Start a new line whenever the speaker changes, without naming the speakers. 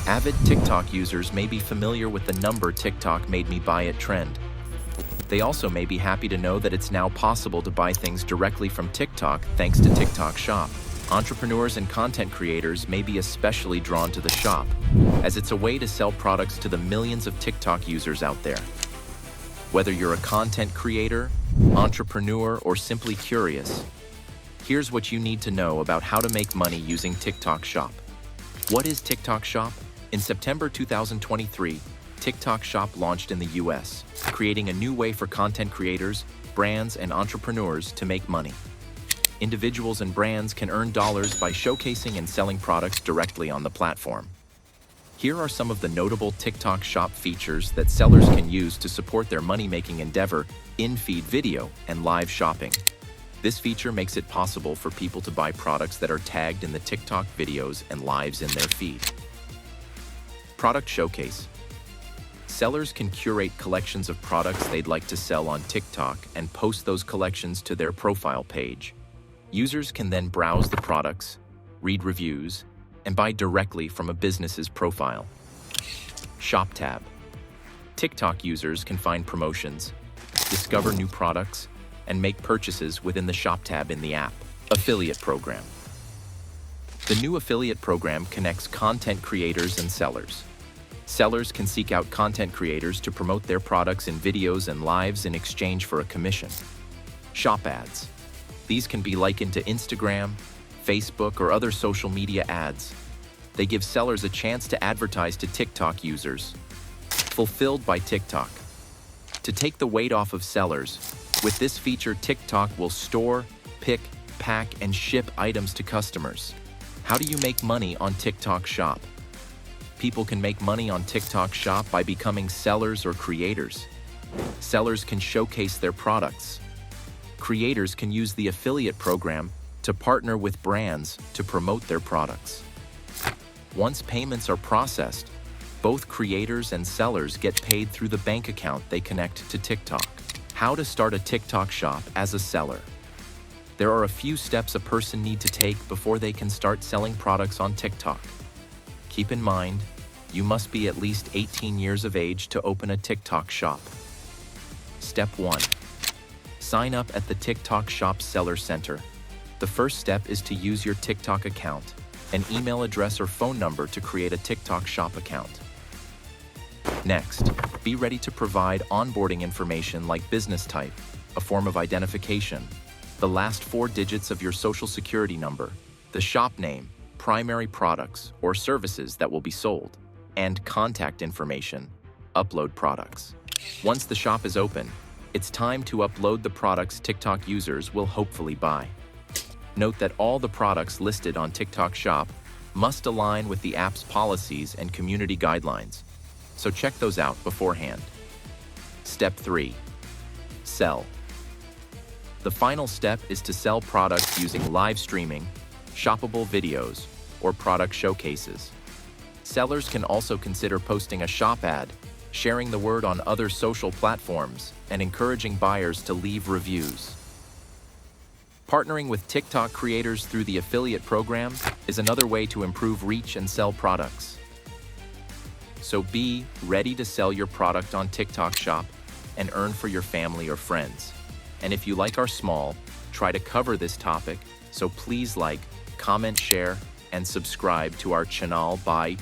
Avid TikTok users may be familiar with the number "TikTok made me buy it" trend. They also may be happy to know that it's now possible to buy things directly from TikTok thanks to TikTok Shop. Entrepreneurs and content creators may be especially drawn to the shop, as it's a way to sell products to the millions of TikTok users out there. Whether you're a content creator, entrepreneur, or simply curious, here's what you need to know about how to make money using TikTok Shop. What is TikTok Shop? In September 2023, TikTok Shop launched in the US, creating a new way for content creators, brands, and entrepreneurs to make money. Individuals and brands can earn dollars by showcasing and selling products directly on the platform. Here are some of the notable TikTok Shop features that sellers can use to support their money-making endeavor: in-feed video and live shopping. This feature makes it possible for people to buy products that are tagged in the TikTok videos and lives in their feed. Product Showcase. Sellers can curate collections of products they'd like to sell on TikTok and post those collections to their profile page. Users can then browse the products, read reviews, and buy directly from a business's profile. Shop tab. TikTok users can find promotions, discover new products, and make purchases within the Shop tab in the app. Affiliate program. The new affiliate program connects content creators and sellers. Sellers can seek out content creators to promote their products in videos and lives in exchange for a commission. Shop ads. These can be likened to Instagram, Facebook, or other social media ads. They give sellers a chance to advertise to TikTok users. Fulfilled by TikTok. To take the weight off of sellers, with this feature, TikTok will store, pick, pack, and ship items to customers. How do you make money on TikTok Shop? People can make money on TikTok Shop by becoming sellers or creators. Sellers can showcase their products. Creators can use the affiliate program to partner with brands to promote their products. Once payments are processed, both creators and sellers get paid through the bank account they connect to TikTok. How to start a TikTok Shop as a seller. There are a few steps a person needs to take before they can start selling products on TikTok. Keep in mind, you must be at least 18 years of age to open a TikTok Shop. Step 1. Sign up at the TikTok Shop Seller Center. The first step is to use your TikTok account, an email address or phone number to create a TikTok Shop account. Next, be ready to provide onboarding information like business type, a form of identification, the last 4 digits of your social security number, the shop name, primary products or services that will be sold, and contact information, upload products. Once the shop is open, it's time to upload the products TikTok users will hopefully buy. Note that all the products listed on TikTok Shop must align with the app's policies and community guidelines, so check those out beforehand. Step 3. Sell. The final step is to sell products using live streaming, shoppable videos, or product showcases. Sellers can also consider posting a shop ad, sharing the word on other social platforms, and encouraging buyers to leave reviews. Partnering with TikTok creators through the affiliate program is another way to improve reach and sell products. So be ready to sell your product on TikTok Shop and earn for your family or friends. And if you like our small, try to cover this topic, so please like, comment, share, and subscribe to our channel. Bye.